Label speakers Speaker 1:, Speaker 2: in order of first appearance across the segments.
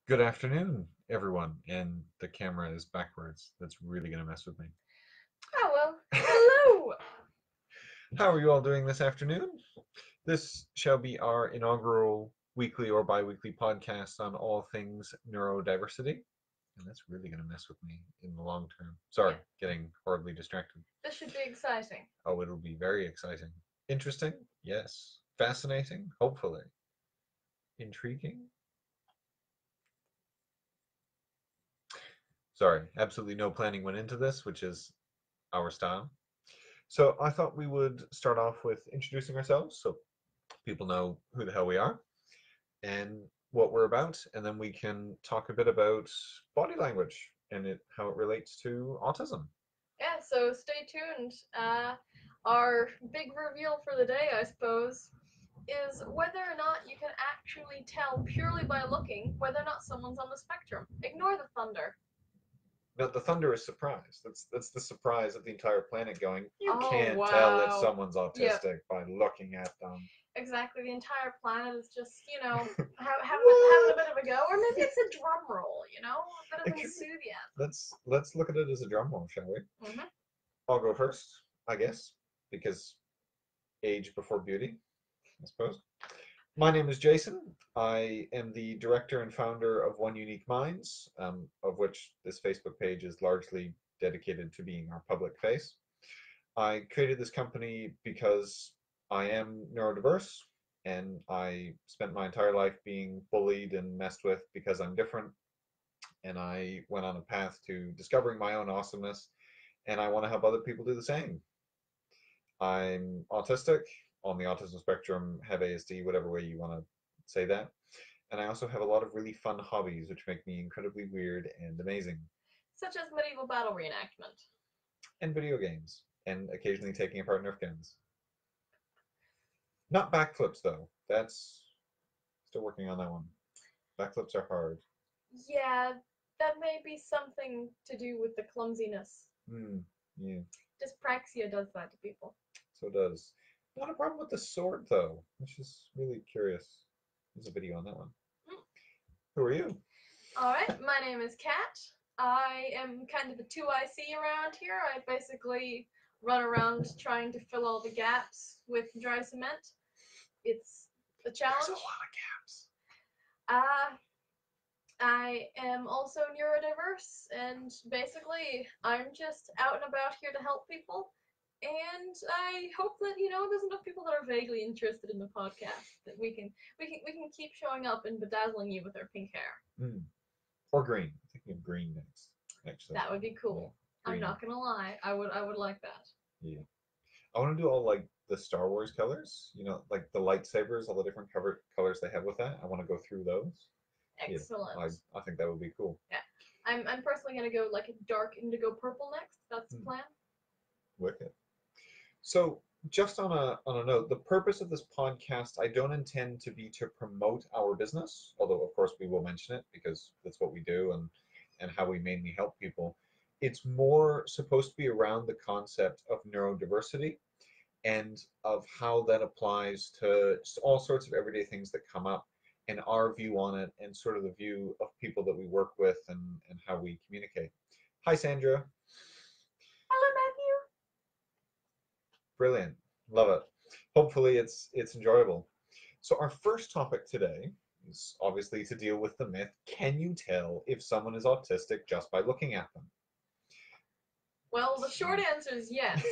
Speaker 1: Good afternoon, everyone. And the camera is backwards. That's really going to mess with me.
Speaker 2: Oh well, hello!
Speaker 1: How are you all doing this afternoon? This shall be our inaugural weekly or bi-weekly podcast on all things neurodiversity. And that's really going to mess with me in the long term. Sorry,
Speaker 2: Yeah,
Speaker 1: getting horribly distracted.
Speaker 2: this should be exciting.
Speaker 1: Oh, it'll be very exciting. Interesting? Yes. Fascinating? Hopefully. Intriguing? Sorry, absolutely no planning went into this, which is our style. So I thought we would start off with introducing ourselves so people know who the hell we are and what we're about, and then we can talk a bit about body language and how it relates to autism.
Speaker 2: Yeah, so stay tuned. Our big reveal for the day, I suppose, is whether or not you can actually tell purely by looking whether or not someone's on the spectrum. Ignore the thunder.
Speaker 1: Now the thunder is surprise. That's the surprise of the entire planet going, you
Speaker 2: Oh
Speaker 1: can't tell if
Speaker 2: wow.
Speaker 1: someone's
Speaker 2: Yep,
Speaker 1: autistic by looking at them.
Speaker 2: exactly. The entire planet is just, having a
Speaker 1: What?
Speaker 2: bit of a go, or maybe it's a drum roll, a bit
Speaker 1: It
Speaker 2: of
Speaker 1: could be.
Speaker 2: enthusiasm.
Speaker 1: Let's look at it as a drum roll, shall we?
Speaker 2: Mm-hmm.
Speaker 1: I'll go first, I guess, because age before beauty, I suppose. My name is Jason. I am the director and founder of One Unique Minds, of which this Facebook page is largely dedicated to being our public face. I created this company because I am neurodiverse and I spent my entire life being bullied and messed with because I'm different. And I went on a path to discovering my own awesomeness, and I want to help other people do the same. I'm autistic, on the autism spectrum, have ASD, whatever way you want to say that. And I also have a lot of really fun hobbies, which make me incredibly weird and amazing.
Speaker 2: Such as medieval battle reenactment.
Speaker 1: And video games, and occasionally taking apart Nerf guns. Not backflips, though. That's still working on that one. Backflips are hard.
Speaker 2: Yeah, that may be something to do with the clumsiness.
Speaker 1: Yeah,
Speaker 2: Dyspraxia does that to people.
Speaker 1: so it does. Not a problem with the sword, though, which is really curious. There's a video on that one.
Speaker 2: Mm.
Speaker 1: Who are you?
Speaker 2: Alright, my name is Kat. I am kind of the 2IC around here. I basically run around trying to fill all the gaps with dry cement. It's a
Speaker 1: There's a
Speaker 2: challenge.
Speaker 1: lot of gaps.
Speaker 2: Uh, I am also neurodiverse, and basically, I'm just out and about here to help people. And I hope that there's enough people that are vaguely interested in the podcast that we can keep showing up and bedazzling you with our pink hair.
Speaker 1: Mm. Or green. I'm thinking of green next, actually.
Speaker 2: That would be
Speaker 1: Yeah,
Speaker 2: cool. I'm
Speaker 1: green.
Speaker 2: not gonna lie, I would like that.
Speaker 1: Yeah. I want to do all like the Star Wars colors, like the lightsabers, all the different colors they have with that. I want to go through those. Yeah, I,
Speaker 2: Excellent.
Speaker 1: I think that would be cool.
Speaker 2: Yeah, I'm personally gonna go like a dark indigo purple next. That's the
Speaker 1: Hmm,
Speaker 2: plan.
Speaker 1: wicked. So, just on a note, the purpose of this podcast, I don't intend to be to promote our business, although of course we will mention it because that's what we do and how we mainly help people. It's more supposed to be around the concept of neurodiversity and of how that applies to just all sorts of everyday things that come up and our view on it and sort of the view of people that we work with and how we communicate. Hi, Sandra.
Speaker 2: Hello, Matthew.
Speaker 1: Brilliant. Love it. Hopefully it's enjoyable. So our first topic today is obviously to deal with the myth, can you tell if someone is autistic just by looking at them?
Speaker 2: Well, the short answer is yes.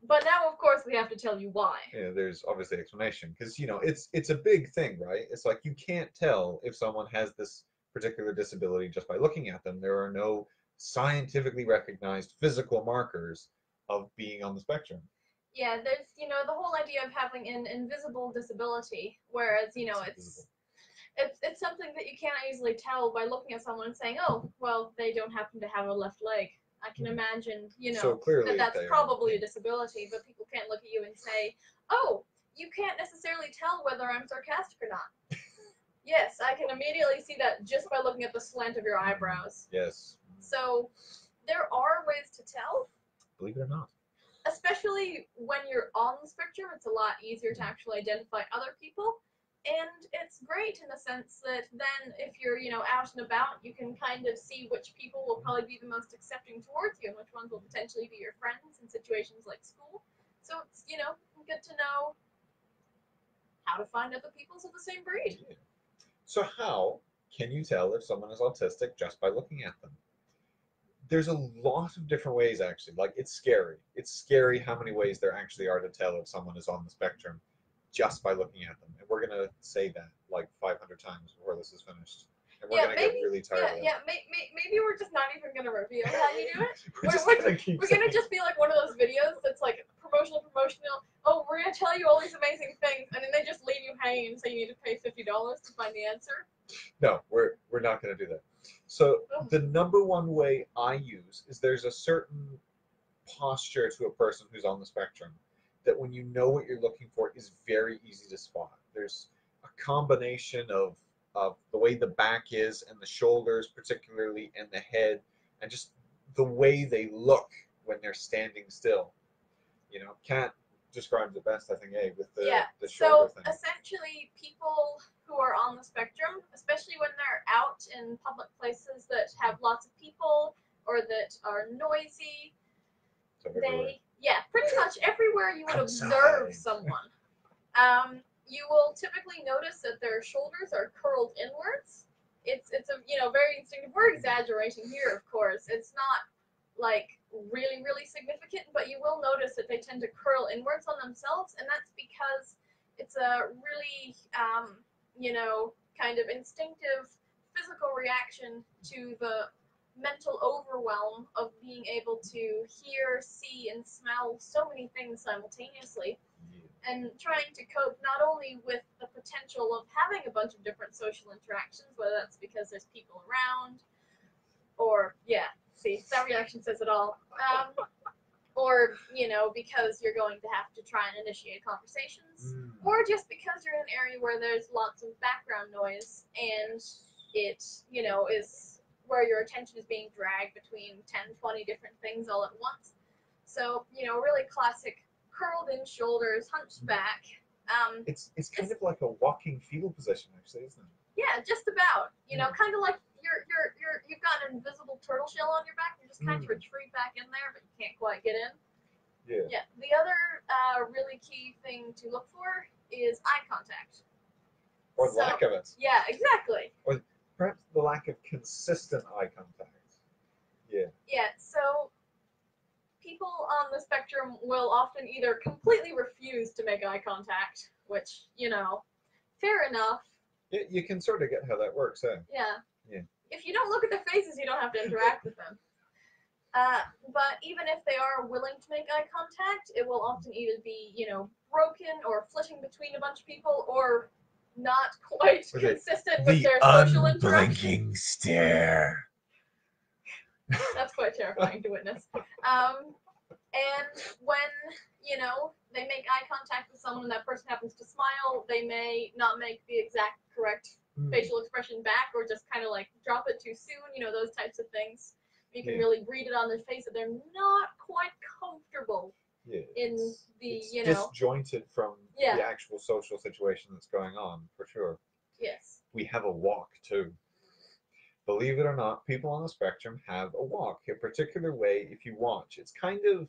Speaker 2: But now, of course, we have to tell you why.
Speaker 1: Yeah, there's obviously explanation because it's a big thing, right? It's like you can't tell if someone has this particular disability just by looking at them. There are no scientifically recognized physical markers of being on the spectrum.
Speaker 2: Yeah, there's the whole idea of having an invisible disability, whereas
Speaker 1: It's
Speaker 2: it's
Speaker 1: invisible.
Speaker 2: it's something that you can't easily tell by looking at someone and saying, oh, well, they don't happen to have a left leg. I can
Speaker 1: Hmm.
Speaker 2: imagine,
Speaker 1: So
Speaker 2: that
Speaker 1: clearly
Speaker 2: that's
Speaker 1: they are.
Speaker 2: probably a disability, but people can't look at you and say, oh, you can't necessarily tell whether I'm sarcastic or not. Yes, I can immediately see that just by looking at the slant of your eyebrows.
Speaker 1: Yes.
Speaker 2: So there are ways to tell,
Speaker 1: Believe it or not.
Speaker 2: especially when you're on the spectrum. It's a lot easier to actually identify other people. And it's great in the sense that then if you're, out and about, you can kind of see which people will probably be the most accepting towards you and which ones will potentially be your friends in situations like school. So it's, good to know how to find other peoples of the same breed.
Speaker 1: Yeah. So how can you tell if someone is autistic just by looking at them? There's a lot of different ways, actually. Like, it's scary. It's scary how many ways there actually are to tell if someone is on the spectrum just by looking at them. And we're going to say that like 500 times before this is finished. And we're
Speaker 2: Yeah,
Speaker 1: going to get really tired of it.
Speaker 2: Maybe we're just not even gonna reveal how you do it.
Speaker 1: We're just going to keep
Speaker 2: We're
Speaker 1: saying.
Speaker 2: gonna just be like one of those videos that's like promotional. Oh, we're gonna tell you all these amazing things, and then they just leave you hanging and say you need to pay $50 to find the answer.
Speaker 1: No, we're not going to do that. So the number one way I use is there's a certain posture to a person who's on the spectrum that when you know what you're looking for is very easy to spot. There's a combination of the way the back is and the shoulders particularly and the head and just the way they look when they're standing still. Cat describes it best, I think, with the shoulder thing.
Speaker 2: So essentially, people who are on the spectrum, especially when they're out in public places that have lots of people or that are noisy,
Speaker 1: So everywhere.
Speaker 2: pretty much everywhere you would
Speaker 1: Outside.
Speaker 2: observe someone. You will typically notice that their shoulders are curled inwards. It's a very instinctive. We're exaggerating here, of course. It's not like really, really significant, but you will notice that they tend to curl inwards on themselves, and that's because it's a really, kind of instinctive physical reaction to the mental overwhelm of being able to hear, see, and smell so many things simultaneously, and trying to cope not only with the potential of having a bunch of different social interactions, whether that's because there's people around, or, see, that reaction says it all. Or, because you're going to have to try and initiate conversations, or just because you're in an area where there's lots of background noise and it, is where your attention is being dragged between 10, 20 different things all at once. So, really classic curled in shoulders, hunched back.
Speaker 1: It's kind of like a walking fetal position, actually, isn't it?
Speaker 2: Yeah, just about. Kind of like you've got an invisible turtle shell on your back. You just kind of retreat back in there, but you can't quite get in.
Speaker 1: Yeah.
Speaker 2: The other really key thing to look for is eye contact.
Speaker 1: Or lack of it.
Speaker 2: Yeah, exactly.
Speaker 1: Or perhaps the lack of consistent eye contact. Yeah.
Speaker 2: Yeah, so people on the spectrum will often either completely refuse to make eye contact, which, fair enough.
Speaker 1: You can sort of get how that works, eh?
Speaker 2: Yeah.
Speaker 1: Yeah.
Speaker 2: If you don't look at their faces, you don't have to interact with them. But even if they are willing to make eye contact, it will often either be, broken or flitting between a bunch of people, or not quite consistent with their social interaction.
Speaker 1: The unblinking stare.
Speaker 2: That's quite terrifying to witness. And when, they make eye contact with someone and that person happens to smile, they may not make the exact correct facial expression back, or just kind of like drop it too soon, those types of things. You can really read it on their face that they're not quite comfortable in the,
Speaker 1: it's disjointed from the actual social situation that's going on, for sure.
Speaker 2: Yes.
Speaker 1: We have a walk, too. Believe it or not, people on the spectrum have a walk, a particular way if you watch. It's kind of,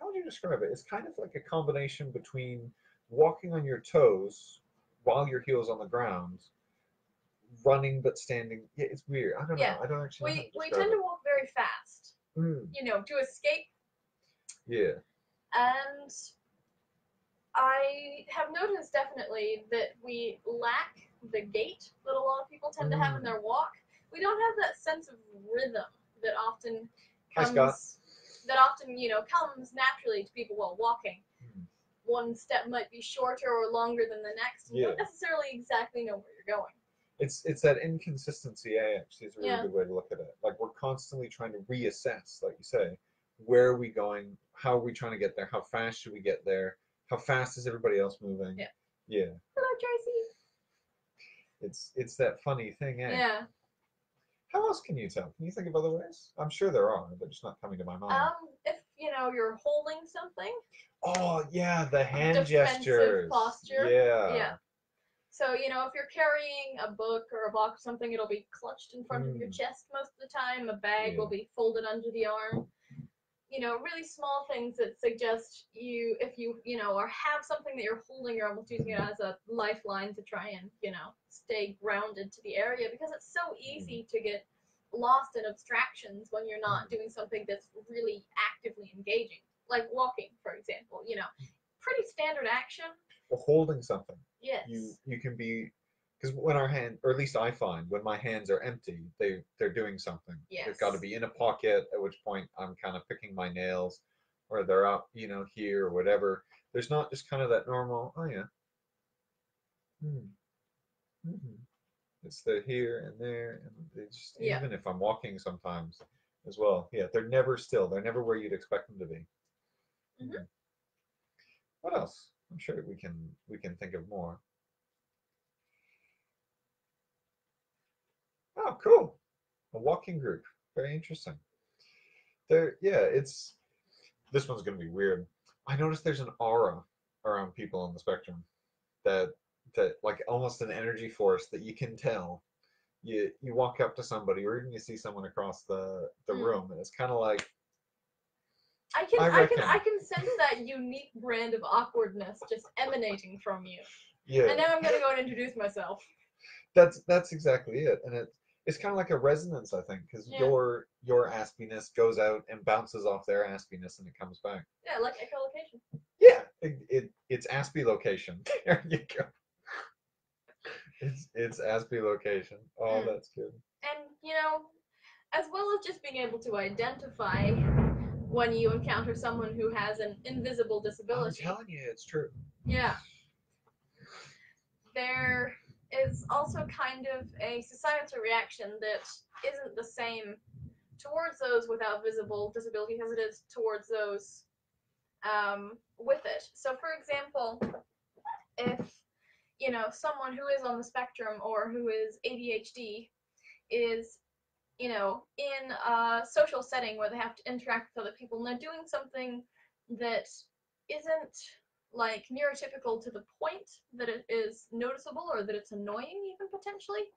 Speaker 1: how would you describe it? It's kind of like a combination between walking on your toes while your heel's on the ground, running but standing. Yeah, it's weird. I don't know. I don't actually know.
Speaker 2: We tend to walk very fast, to escape.
Speaker 1: Yeah.
Speaker 2: And I have noticed definitely that we lack the gait that a lot of people tend to have in their walk. We don't have that sense of rhythm that often comes, comes naturally to people while walking. One step might be shorter or longer than the next. You don't necessarily exactly know where you're going.
Speaker 1: It's that inconsistency, actually, is a really good way to look at it. Like, we're constantly trying to reassess, like you say, where are we going? How are we trying to get there? How fast should we get there? How fast is everybody else moving? Yeah.
Speaker 2: Hello, Tracy.
Speaker 1: It's that funny thing, eh?
Speaker 2: Yeah.
Speaker 1: How else can you tell? Can you think of other ways? I'm sure there are, but just not coming to my mind.
Speaker 2: If you're holding something.
Speaker 1: Oh yeah, the hand
Speaker 2: defensive
Speaker 1: gestures.
Speaker 2: Posture.
Speaker 1: Yeah.
Speaker 2: So, if you're carrying a book or a box or something, it'll be clutched in front of your chest most of the time. A bag will be folded under the arm. Really small things that suggest if you, or have something that you're holding, you're almost using it as a lifeline to try and, stay grounded to the area, because it's so easy to get lost in abstractions when you're not doing something that's really actively engaging, like walking, for example. Pretty standard action.
Speaker 1: Or holding something.
Speaker 2: Yes.
Speaker 1: You can be, because when our hand, or at least I find when my hands are empty, they're doing something.
Speaker 2: Yes.
Speaker 1: They've got to be in a pocket, at which point I'm kind of picking my nails, or they're out, here or whatever. There's not just kind of that normal, oh yeah. Mm-hmm. It's the here and there, and they just, even if I'm walking sometimes as well. Yeah, they're never still. They're never where you'd expect them to be.
Speaker 2: Mm-hmm.
Speaker 1: What else? I'm sure we can think of more. Oh, cool. A walking group. Very interesting. This one's gonna be weird. I noticed there's an aura around people on the spectrum that like almost an energy force that you can tell. You walk up to somebody, or even you see someone across the room, and it's kind of like
Speaker 2: I can sense that unique brand of awkwardness just emanating from you.
Speaker 1: Yeah.
Speaker 2: And now I'm gonna go and introduce myself.
Speaker 1: That's exactly it, and it's kind of like a resonance, I think, because your aspiness goes out and bounces off their aspiness, and it comes back.
Speaker 2: Yeah, like echolocation.
Speaker 1: Yeah, it's aspie location. There you go. It's aspie location. Oh, that's good.
Speaker 2: And as well as just being able to identify when you encounter someone who has an invisible disability.
Speaker 1: I'm telling you, it's true.
Speaker 2: Yeah. There is also kind of a societal reaction that isn't the same towards those without visible disabilities as it is towards those with it. So, for example, if someone who is on the spectrum or who is ADHD is in a social setting where they have to interact with other people and they're doing something that isn't like neurotypical to the point that it is noticeable or that it's annoying, even potentially,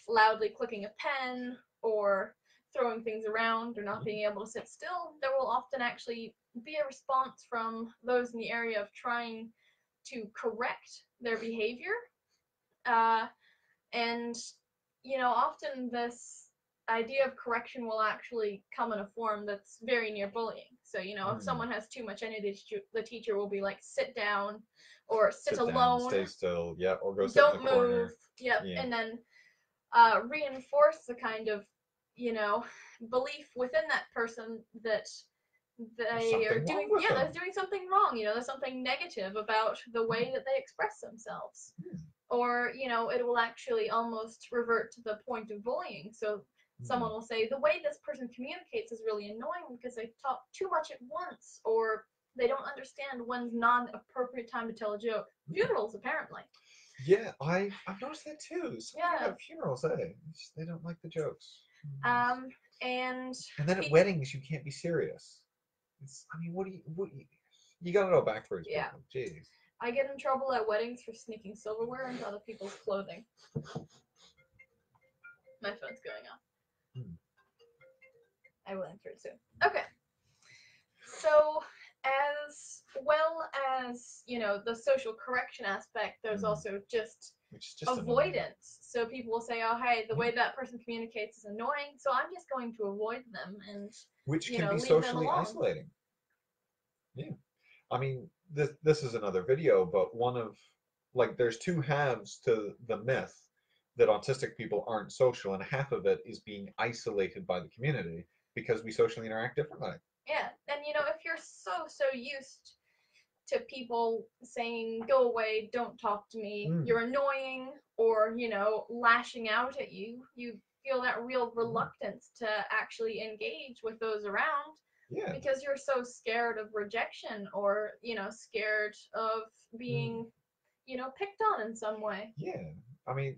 Speaker 2: loudly clicking a pen or throwing things around or not being able to sit still, there will often actually be a response from those in the area of trying to correct their behavior. And often this idea of correction will actually come in a form that's very near bullying. So, if someone has too much energy, the teacher will be like, sit down, or sit alone.
Speaker 1: Stay still, or go sit
Speaker 2: don't
Speaker 1: in the corner.
Speaker 2: Move. Yep, yeah. And then reinforce the kind of, belief within that person that they are doing, they're doing something wrong. There's something negative about the way that they express themselves. Or, it will actually almost revert to the point of bullying. So someone will say, the way this person communicates is really annoying because they talk too much at once, or they don't understand when's not an appropriate time to tell a joke. Funerals, apparently.
Speaker 1: Yeah, I've noticed that too. At funerals, they don't like the jokes.
Speaker 2: And
Speaker 1: then at weddings, you can't be serious. What do you gotta go backwards.
Speaker 2: Yeah.
Speaker 1: Jeez.
Speaker 2: I get in trouble at weddings for sneaking silverware into other people's clothing. My phone's going off. I will answer it soon. Okay. So, as well as, the social correction aspect, there's also just avoidance. Annoying. So people will say, oh, hey, the way that person communicates is annoying, so I'm just going to avoid them and,
Speaker 1: which can be socially isolating. Yeah. This is another video, but there's two halves to the myth that autistic people aren't social, and half of it is being isolated by the community because we socially interact differently.
Speaker 2: Yeah, and if you're so used to people saying, go away, don't talk to me, you're annoying, or, lashing out at you, you feel that real reluctance to actually engage with those around. Yeah. Because you're so scared of rejection or, scared of being, picked on in some way.
Speaker 1: Yeah.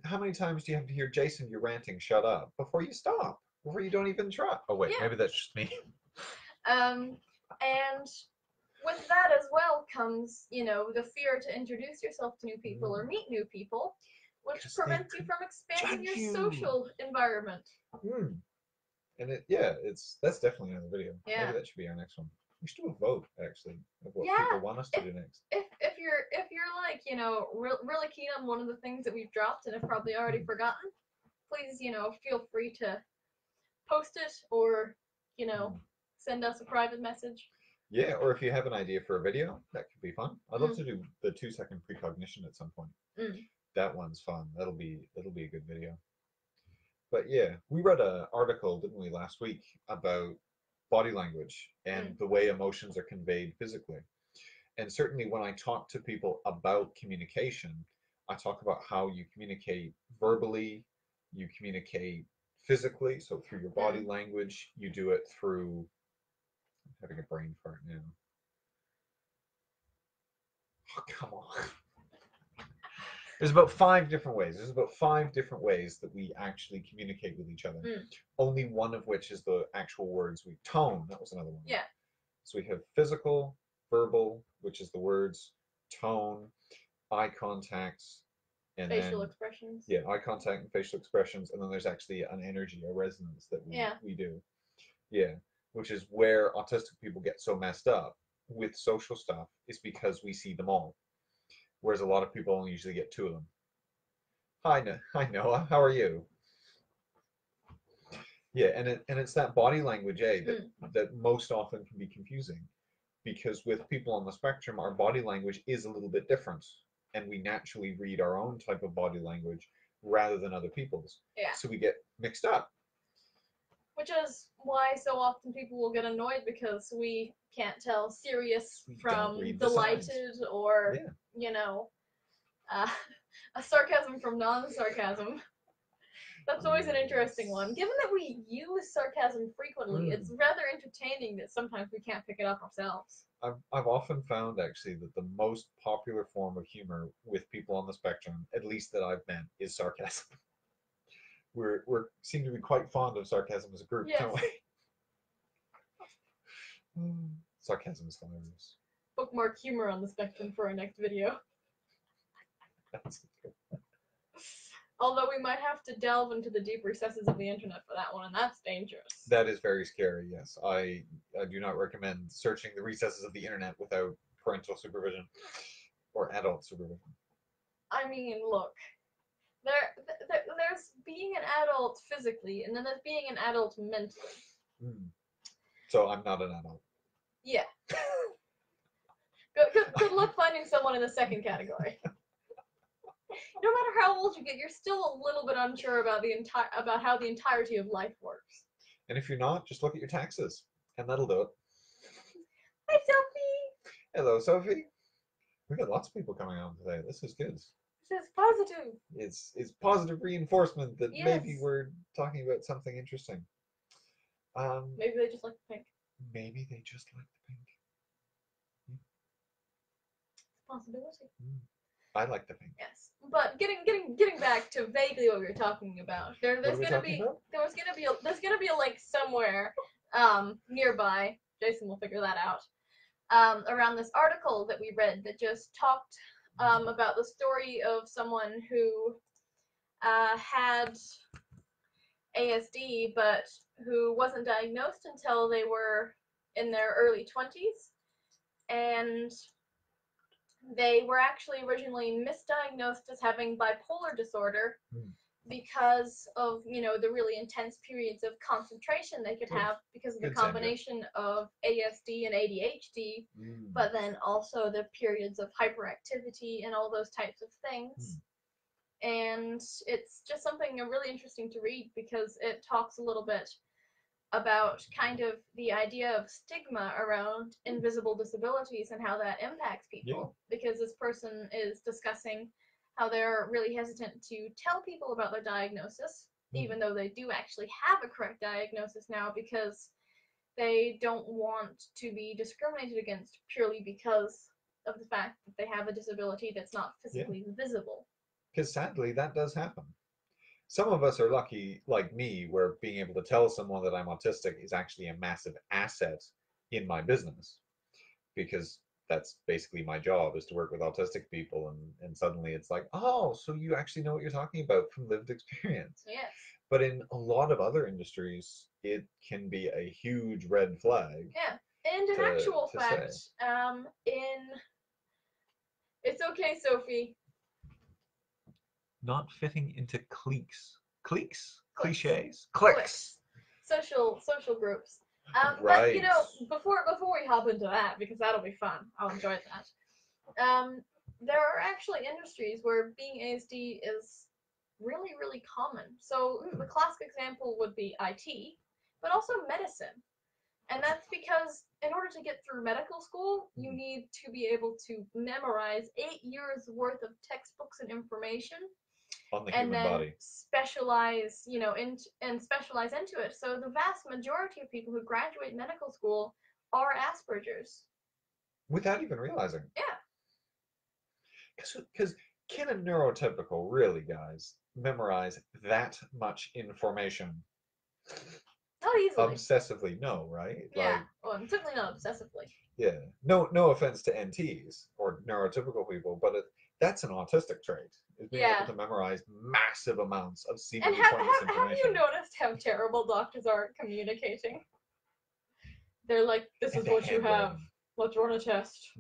Speaker 1: How many times do you have to hear, Jason, you're ranting, shut up, before you stop, before you don't even try? Oh, wait, maybe that's just me.
Speaker 2: And with that as well comes, you know, the fear to introduce yourself to new people or meet new people, which prevents you from expanding your social environment.
Speaker 1: And that's definitely another video.
Speaker 2: Yeah.
Speaker 1: Maybe that should be our next one. We should do a vote actually of what
Speaker 2: Yeah.
Speaker 1: people want us to do next.
Speaker 2: If you're like, you know, really keen on one of the things that we've dropped and have probably already forgotten, please, you know, feel free to post it or, you know, send us a private message.
Speaker 1: Yeah, or if you have an idea for a video, that could be fun. I'd love to do the 2-second precognition at some point. That one's fun. That'll be a good video. But yeah, we read an article, didn't we, last week about body language and the way emotions are conveyed physically. And certainly when I talk to people about communication, I talk about how you communicate verbally, you communicate physically, so through your body language, you do it through, I'm having a brain fart now. Oh, come on. There's about 5 different ways. There's about 5 different ways that we actually communicate with each other. Only one of which is the actual words we tone. That was another one.
Speaker 2: Yeah.
Speaker 1: So we have physical, verbal, which is the words, tone, eye contact, and
Speaker 2: facial expressions.
Speaker 1: Yeah, eye contact and facial expressions, and then there's actually an energy, a resonance that we do. Yeah, which is where autistic people get so messed up with social stuff, is because we see them all. Whereas a lot of people only usually get 2 of them. Hi Noah, how are you? Yeah, and it's that body language, that most often can be confusing, because with people on the spectrum, our body language is a little bit different, and we naturally read our own type of body language rather than other people's.
Speaker 2: Yeah.
Speaker 1: So we get mixed up.
Speaker 2: Which is why so often people will get annoyed because we can't tell serious from delighted or, you know, a sarcasm from non-sarcasm. That's always an interesting one. Given that we use sarcasm frequently, it's rather entertaining that sometimes we can't pick it up ourselves.
Speaker 1: I've often found actually that the most popular form of humor with people on the spectrum, at least that I've met, is sarcasm. We seem to be quite fond of sarcasm as a group, don't we? Sarcasm is hilarious.
Speaker 2: Bookmark humor on the spectrum for our next video.
Speaker 1: That's good.
Speaker 2: Although we might have to delve into the deep recesses of the internet for that one, and that's dangerous.
Speaker 1: That is very scary, yes. I do not recommend searching the recesses of the internet without parental supervision or adult supervision.
Speaker 2: I mean, look. There's being an adult physically, and then there's being an adult mentally.
Speaker 1: So I'm not an adult.
Speaker 2: Yeah. Good luck finding someone in the second category. No matter how old you get, you're still a little bit unsure about about how the entirety of life works.
Speaker 1: And if you're not, just look at your taxes, and that'll do it.
Speaker 2: Hi, Sophie.
Speaker 1: Hello, Sophie. We got lots of people coming on today. This is good.
Speaker 2: This is positive.
Speaker 1: It's positive reinforcement that maybe we're talking about something interesting.
Speaker 2: Maybe they just like the pink.
Speaker 1: Maybe they just like the pink.
Speaker 2: Possibility.
Speaker 1: I like the pink.
Speaker 2: Yes, but getting back to vaguely what we were talking about. There's gonna be a lake somewhere nearby. Jason will figure that out. Around this article that we read that just talked about the story of someone who had ASD, but who wasn't diagnosed until they were in their early 20s, and they were actually originally misdiagnosed as having bipolar disorder because of, you know, the really intense periods of concentration they could have because of the combination of ASD and ADHD, but then also the periods of hyperactivity and all those types of things. And it's just something really interesting to read because it talks a little bit about kind of the idea of stigma around invisible disabilities and how that impacts people. Because this person is discussing how they're really hesitant to tell people about their diagnosis, even though they do actually have a correct diagnosis now, because they don't want to be discriminated against purely because of the fact that they have a disability that's not physically visible.
Speaker 1: Because sadly, that does happen. Some of us are lucky, like me, where being able to tell someone that I'm autistic is actually a massive asset in my business. because that's basically my job, is to work with autistic people, and suddenly it's like, oh, so you actually know what you're talking about from lived experience.
Speaker 2: Yes.
Speaker 1: But in a lot of other industries, it can be a huge red flag
Speaker 2: Yeah. And in
Speaker 1: to
Speaker 2: actual
Speaker 1: to
Speaker 2: fact,
Speaker 1: say.
Speaker 2: it's okay, Sophie.
Speaker 1: Not fitting into cliques. Cliques?
Speaker 2: Clicks.
Speaker 1: Cliches?
Speaker 2: Clicks. Social groups. But
Speaker 1: Right.
Speaker 2: before we hop into that, because that'll be fun, I'll enjoy that. There are actually industries where being ASD is really, really common. So the classic example would be IT, but also medicine. And that's because in order to get through medical school, you need to be able to memorize 8 years worth of textbooks and information,
Speaker 1: On the
Speaker 2: and
Speaker 1: human
Speaker 2: then
Speaker 1: body.
Speaker 2: specialize, and specialize into it. So the vast majority of people who graduate medical school are Asperger's.
Speaker 1: Without even realizing.
Speaker 2: Yeah.
Speaker 1: Because can a neurotypical really, guys, memorize that much information
Speaker 2: Not easily.
Speaker 1: obsessively? No, right?
Speaker 2: Yeah.
Speaker 1: Like,
Speaker 2: Well, certainly not obsessively.
Speaker 1: yeah. No offense to NTs or neurotypical people, but that's an autistic trait, is being
Speaker 2: Yeah.
Speaker 1: able to memorize massive amounts of
Speaker 2: And
Speaker 1: seemingly
Speaker 2: have
Speaker 1: pointless information.
Speaker 2: you noticed how terrible doctors are at communicating? They're like, this
Speaker 1: And
Speaker 2: is
Speaker 1: the
Speaker 2: what you have.
Speaker 1: handwriting.
Speaker 2: Let's run a test.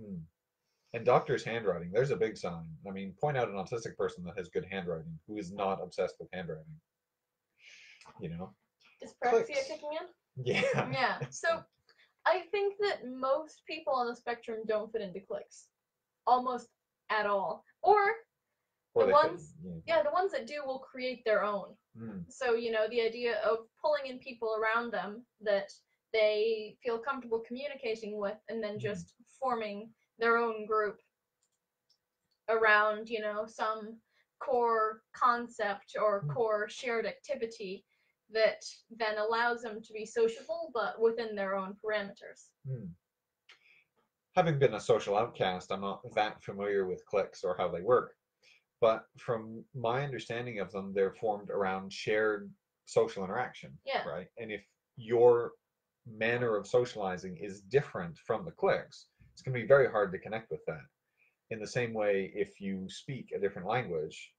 Speaker 1: And doctors' handwriting, there's a big sign. I mean, point out an autistic person that has good handwriting who is not obsessed with handwriting.
Speaker 2: Dyspraxia
Speaker 1: Clicks.
Speaker 2: kicking in?
Speaker 1: Yeah.
Speaker 2: Yeah. So I think that most people on the spectrum don't fit into cliques. Almost at all. Or the ones the ones that do will create their own. So, the idea of pulling in people around them that they feel comfortable communicating with, and then just forming their own group around, some core concept or core shared activity that then allows them to be sociable, but within their own parameters.
Speaker 1: Having been a social outcast, I'm not that familiar with cliques or how they work. But from my understanding of them, they're formed around shared social interaction.
Speaker 2: Yeah.
Speaker 1: Right? And if your manner of socializing is different from the cliques, it's going to be very hard to connect with that. In the same way, if you speak a different language,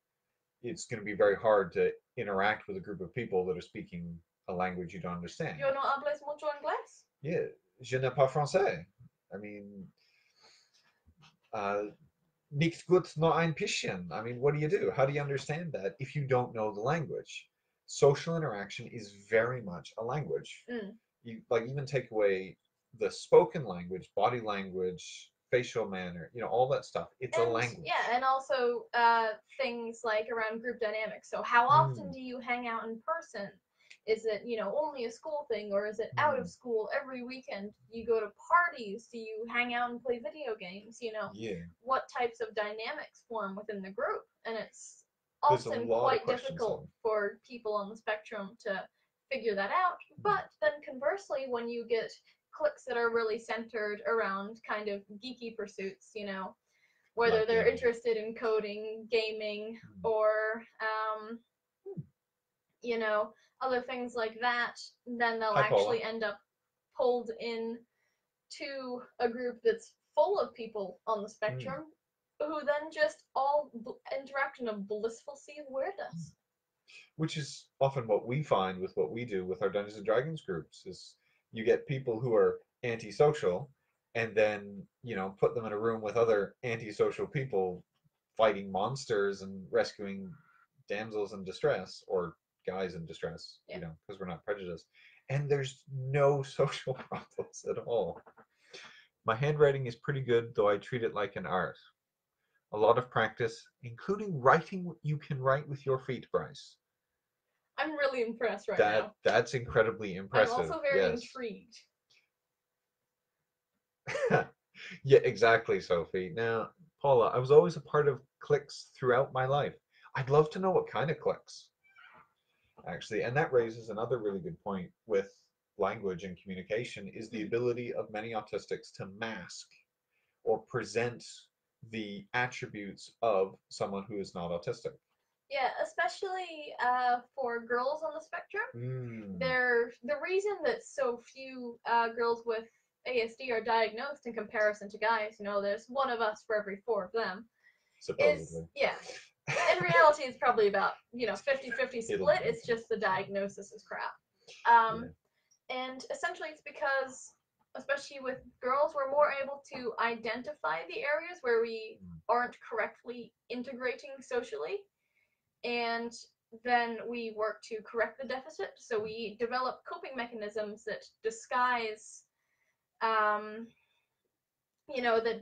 Speaker 1: it's going to be very hard to interact with a group of people that are speaking a language you don't understand.
Speaker 2: Yo no hables mucho inglés.
Speaker 1: Yeah, je n'ai pas français. I mean, nichts gut nur ein bisschen. I mean, what do you do? How do you understand that if you don't know the language? Social interaction is very much a language. You even take away the spoken language, body language, facial manner, all that stuff. It's a language.
Speaker 2: Yeah, and also things like around group dynamics. So how often do you hang out in person? Is it, only a school thing, or is it out of school every weekend? Do you go to parties? Do you hang out and play video games? What types of dynamics form within the group? And it's often quite difficult for people on the spectrum to figure that out. But then conversely, when you get cliques that are really centered around kind of geeky pursuits, whether they're interested in coding, gaming, or other things like that, then they'll actually end up pulled in to a group that's full of people on the spectrum who then just all interact in a blissful sea of weirdness.
Speaker 1: Which is often what we find with what we do with our Dungeons and Dragons groups, is you get people who are antisocial, and then, put them in a room with other antisocial people fighting monsters and rescuing damsels in distress, or guys in distress, because we're not prejudiced. And there's no social problems at all. My handwriting is pretty good, though I treat it like an art. A lot of practice, including writing what you can write with your feet, Bryce.
Speaker 2: I'm really impressed now.
Speaker 1: That's incredibly impressive.
Speaker 2: I'm also very intrigued.
Speaker 1: Yeah, exactly, Sophie. Now, Paula, I was always a part of cliques throughout my life. I'd love to know what kind of cliques, actually. And that raises another really good point with language and communication, is the ability of many autistics to mask or present the attributes of someone who is not autistic.
Speaker 2: Yeah, especially for girls on the spectrum. The reason that so few girls with ASD are diagnosed in comparison to guys, there's one of us for every four of them.
Speaker 1: Supposedly.
Speaker 2: Yeah. In reality, it's probably about, 50-50 split.
Speaker 1: Be.
Speaker 2: It's just the diagnosis is crap. And essentially it's because, especially with girls, we're more able to identify the areas where we aren't correctly integrating socially, and then we work to correct the deficit. So we develop coping mechanisms that disguise, that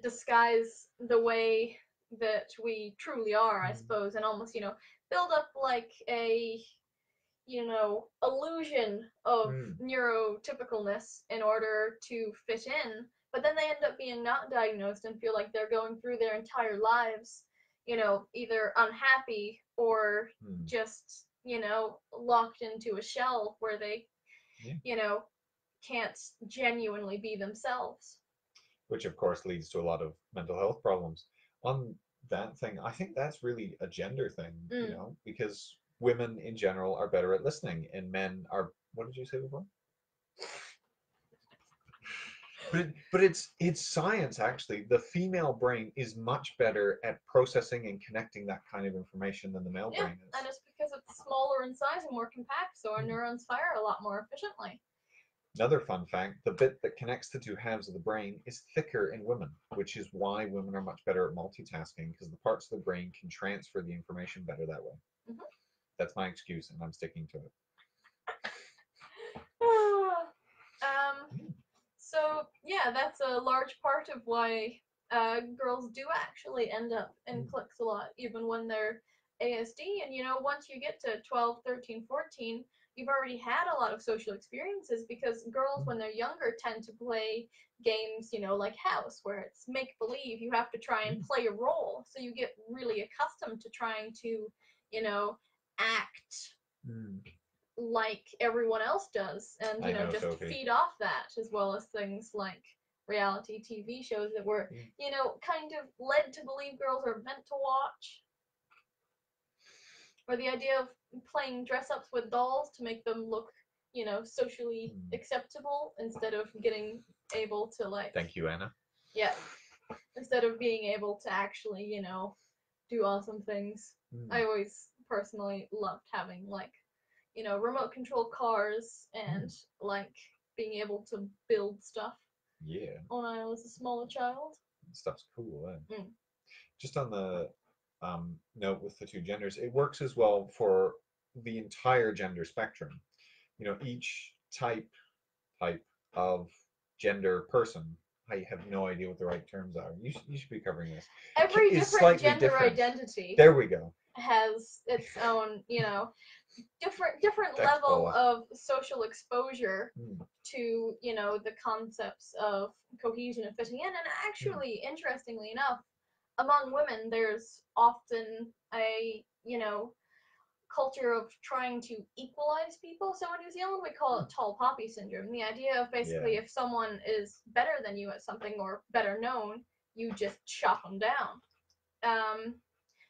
Speaker 2: disguise the way that we truly are, I suppose, and almost, build up like a, illusion of neurotypicalness in order to fit in. But then they end up being not diagnosed and feel like they're going through their entire lives, either unhappy or just, locked into a shell where they, can't genuinely be themselves.
Speaker 1: Which, of course, leads to a lot of mental health problems. On that thing, I think that's really a gender thing, because women in general are better at listening, and men are. What did you say before? But it's science, actually. The female brain is much better at processing and connecting that kind of information than the male brain is.
Speaker 2: And it's because it's smaller in size and more compact, so our neurons fire a lot more efficiently.
Speaker 1: Another fun fact, the bit that connects the two halves of the brain is thicker in women, which is why women are much better at multitasking, because the parts of the brain can transfer the information better that way. That's my excuse, and I'm sticking to it.
Speaker 2: So, yeah, that's a large part of why girls do actually end up in cliques a lot, even when they're ASD. And, once you get to 12, 13, 14, you've already had a lot of social experiences, because girls, when they're younger, tend to play games, like House, where it's make-believe. You have to try and play a role. So you get really accustomed to trying to, act like everyone else does, and just feed off that, as well as things like reality TV shows that were kind of led to believe girls are meant to watch, or the idea of playing dress-ups with dolls to make them look socially acceptable, instead of getting able to, like,
Speaker 1: thank you, Anna,
Speaker 2: instead of being able to actually do awesome things. I always personally loved having, like, remote control cars and like being able to build stuff.
Speaker 1: Yeah.
Speaker 2: When I was a smaller child.
Speaker 1: Stuff's cool, eh? Just on the note with the two genders, it works as well for the entire gender spectrum. Each type of gender person. I have no idea what the right terms are. You should be covering this.
Speaker 2: Every different gender identity.
Speaker 1: There we go.
Speaker 2: Has its own, different level of social exposure to, the concepts of cohesion and fitting in. And actually, interestingly enough, among women, there's often a, culture of trying to equalize people. So in New Zealand, we call it tall poppy syndrome. The idea of basically if someone is better than you at something, or better known, you just chop them down.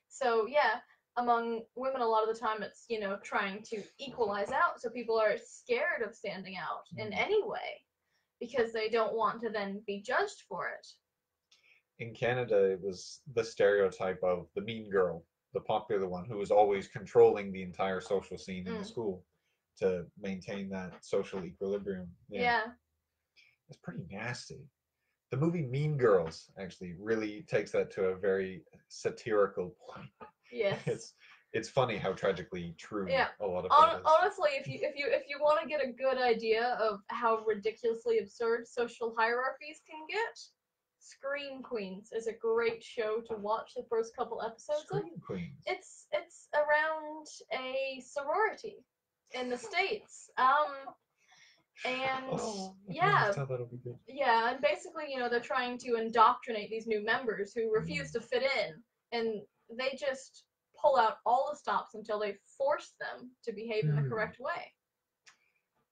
Speaker 2: So yeah, among women, a lot of the time it's, trying to equalize out. So people are scared of standing out in any way, because they don't want to then be judged for it.
Speaker 1: In Canada, it was the stereotype of the mean girl, the popular one, who was always controlling the entire social scene in the school to maintain that social equilibrium.
Speaker 2: Yeah.
Speaker 1: It's pretty nasty. The movie Mean Girls actually really takes that to a very satirical point.
Speaker 2: Yes.
Speaker 1: It's funny how tragically true a lot of that is.
Speaker 2: Honestly, if you want to get a good idea of how ridiculously absurd social hierarchies can get, Scream Queens is a great show to watch the first couple episodes of.
Speaker 1: Scream Queens.
Speaker 2: It's around a sorority in the States. And
Speaker 1: that'll be good.
Speaker 2: Yeah, and basically, they're trying to indoctrinate these new members who refuse to fit in, and they just pull out all the stops until they force them to behave in the correct way.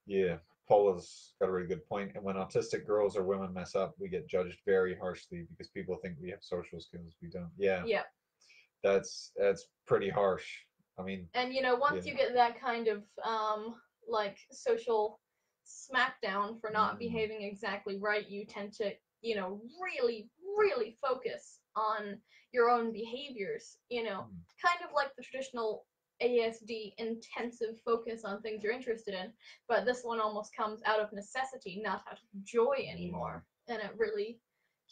Speaker 1: Yeah, Paula's got a really good point. And when autistic girls or women mess up, we get judged very harshly because people think we have social skills. We don't. Yeah. That's pretty harsh. I mean.
Speaker 2: And once you get that kind of like social smackdown for not behaving exactly right, you tend to, really, really focus on your own behaviors, kind of like the traditional ASD intensive focus on things you're interested in, but this one almost comes out of necessity, not out of joy anymore. And it really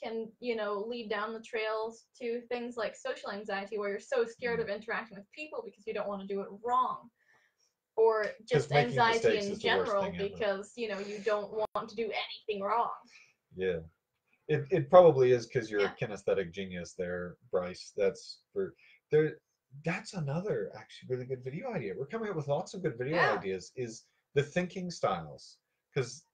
Speaker 2: can, lead down the trails to things like social anxiety, where you're so scared of interacting with people because you don't want to do it wrong. Or just anxiety in general because, you don't want to do anything wrong.
Speaker 1: Yeah. It probably is because you're a kinesthetic genius there, Bryce. That's another actually really good video idea. We're coming up with lots of good video ideas, is the thinking styles. Because,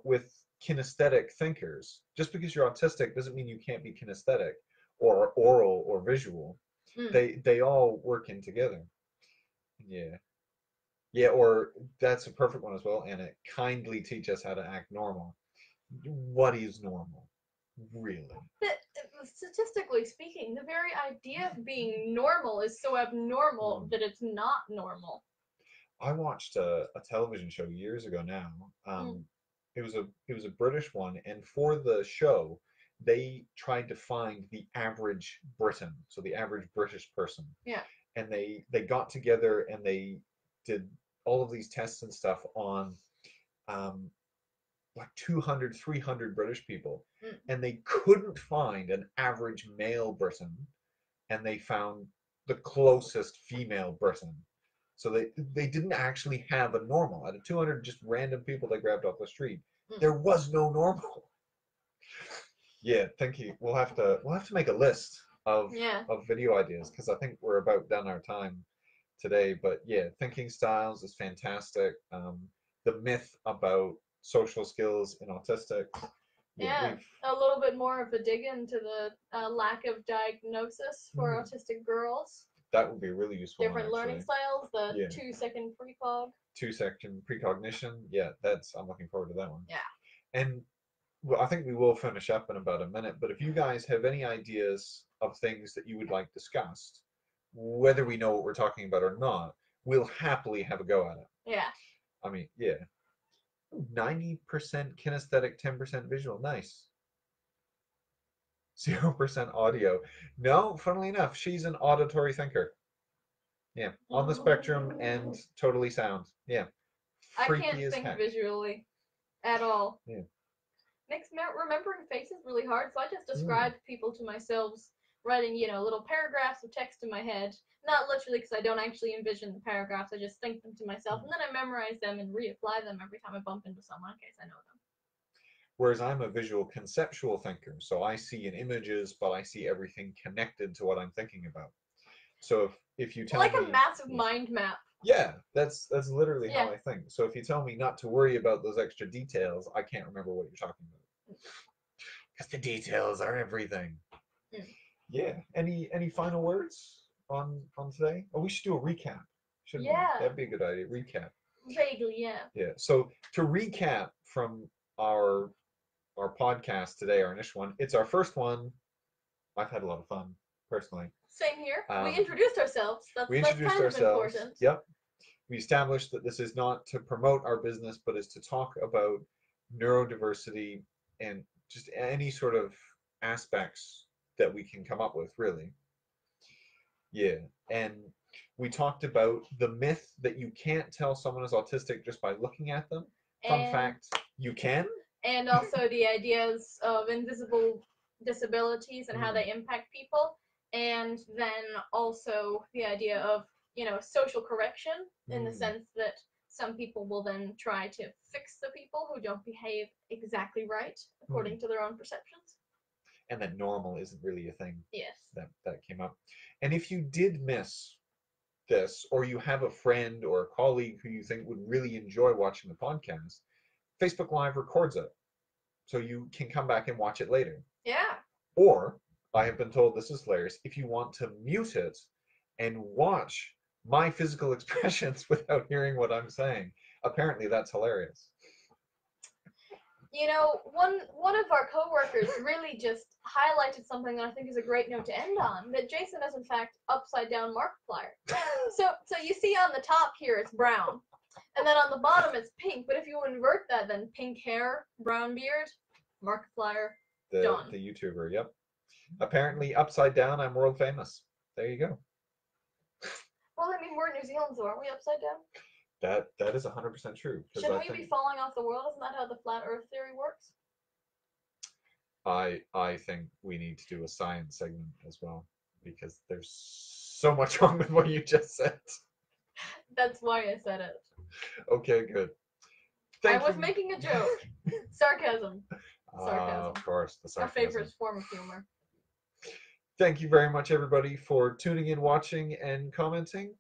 Speaker 1: with kinesthetic thinkers, just because you're autistic doesn't mean you can't be kinesthetic or oral or visual. They all work in together. Yeah. Yeah, or that's a perfect one as well, and it kindly teach us how to act normal. What is normal? Really?
Speaker 2: Statistically speaking, the very idea of being normal is so abnormal that it's not normal.
Speaker 1: I watched a television show years ago now. It was a British one, and for the show, they tried to find the average Briton, so the average British person.
Speaker 2: Yeah.
Speaker 1: And they got together and they did all of these tests and stuff on like 200, 300 British people, and they couldn't find an average male Briton, and they found the closest female Briton. So they didn't actually have a normal. Out of 200 just random people they grabbed off the street, there was no normal. Yeah, thank you. We'll have to make a list of video ideas, because I think we're about done our time today. But yeah, thinking styles is fantastic. The myth about social skills in autistic.
Speaker 2: Yeah, a little bit more of a dig into the lack of diagnosis for autistic girls.
Speaker 1: That would be a really useful.
Speaker 2: Different learning styles, the 2-second precog.
Speaker 1: 2-second precognition. Yeah, I'm looking forward to that one.
Speaker 2: Yeah.
Speaker 1: And well, I think we will finish up in about a minute, but if you guys have any ideas of things that you would like discussed, whether we know what we're talking about or not, we'll happily have a go at it.
Speaker 2: Yeah.
Speaker 1: I mean, yeah. 90% kinesthetic, 10% visual. Nice. 0% audio. No, funnily enough, she's an auditory thinker. Yeah, on the spectrum and totally sound. Yeah.
Speaker 2: Freaky I can't think heck. Visually at all.
Speaker 1: Yeah.
Speaker 2: Makes remembering faces really hard, so I just describe people to myself, writing, little paragraphs of text in my head. Not literally, because I don't actually envision the paragraphs, I just think them to myself, and then I memorize them and reapply them every time I bump into someone in case I know them.
Speaker 1: Whereas I'm a visual conceptual thinker, so I see in images, but I see everything connected to what I'm thinking about. So if you tell me...
Speaker 2: Like a massive mind map.
Speaker 1: Yeah, that's literally how I think. So if you tell me not to worry about those extra details, I can't remember what you're talking about. Because the details are everything. Yeah. Any final words on today? Oh, we should do a recap. Shouldn't we? That'd be a good idea. Recap.
Speaker 2: Vaguely, yeah.
Speaker 1: Yeah. So to recap from our podcast today, our initial one, it's our first one. I've had a lot of fun, personally.
Speaker 2: Same here. We introduced ourselves. That's kind of important.
Speaker 1: Yep. We established that this is not to promote our business, but is to talk about neurodiversity and just any sort of aspects that we can come up with, really. Yeah. And we talked about the myth that you can't tell someone is autistic just by looking at them. Fun fact, you can.
Speaker 2: And also the ideas of invisible disabilities and how they impact people. And then also the idea of, social correction in the sense that some people will then try to fix the people who don't behave exactly right according to their own perceptions.
Speaker 1: And that normal isn't really a thing.
Speaker 2: Yes.
Speaker 1: That came up. And if you did miss this, or you have a friend or a colleague who you think would really enjoy watching the podcast, Facebook Live records it. So you can come back and watch it later.
Speaker 2: Yeah.
Speaker 1: Or, I have been told this is hilarious, if you want to mute it and watch my physical expressions without hearing what I'm saying, apparently that's hilarious.
Speaker 2: One of our coworkers really just highlighted something that I think is a great note to end on, that Jason is in fact upside down Markiplier. So you see on the top here it's brown. And then on the bottom it's pink, but if you invert that, then pink hair, brown beard, Markiplier, done.
Speaker 1: The YouTuber, yep. Apparently, upside down, I'm world famous. There you go.
Speaker 2: Well, I mean, we're in New Zealand, so aren't we upside down?
Speaker 1: That is 100% true.
Speaker 2: Shouldn't we be falling off the world? Isn't that how the flat Earth theory works?
Speaker 1: I think we need to do a science segment as well because there's so much wrong with what you just said.
Speaker 2: That's why I said it.
Speaker 1: Okay, good.
Speaker 2: I was making a joke. Sarcasm. Sarcasm.
Speaker 1: Of course, the
Speaker 2: Our
Speaker 1: sarcasm.
Speaker 2: favorite form of humor.
Speaker 1: Thank you very much, everybody, for tuning in, watching, and commenting.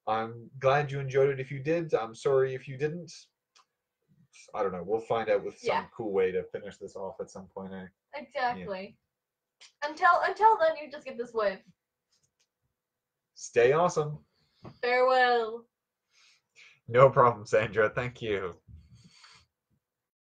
Speaker 1: I'm glad you enjoyed it if you did. I'm sorry if you didn't. I don't know. We'll find out with some cool way to finish this off at some point.
Speaker 2: Exactly. Yeah. Until then, you just get this wave.
Speaker 1: Stay awesome.
Speaker 2: Farewell.
Speaker 1: No problem, Sandra. Thank you.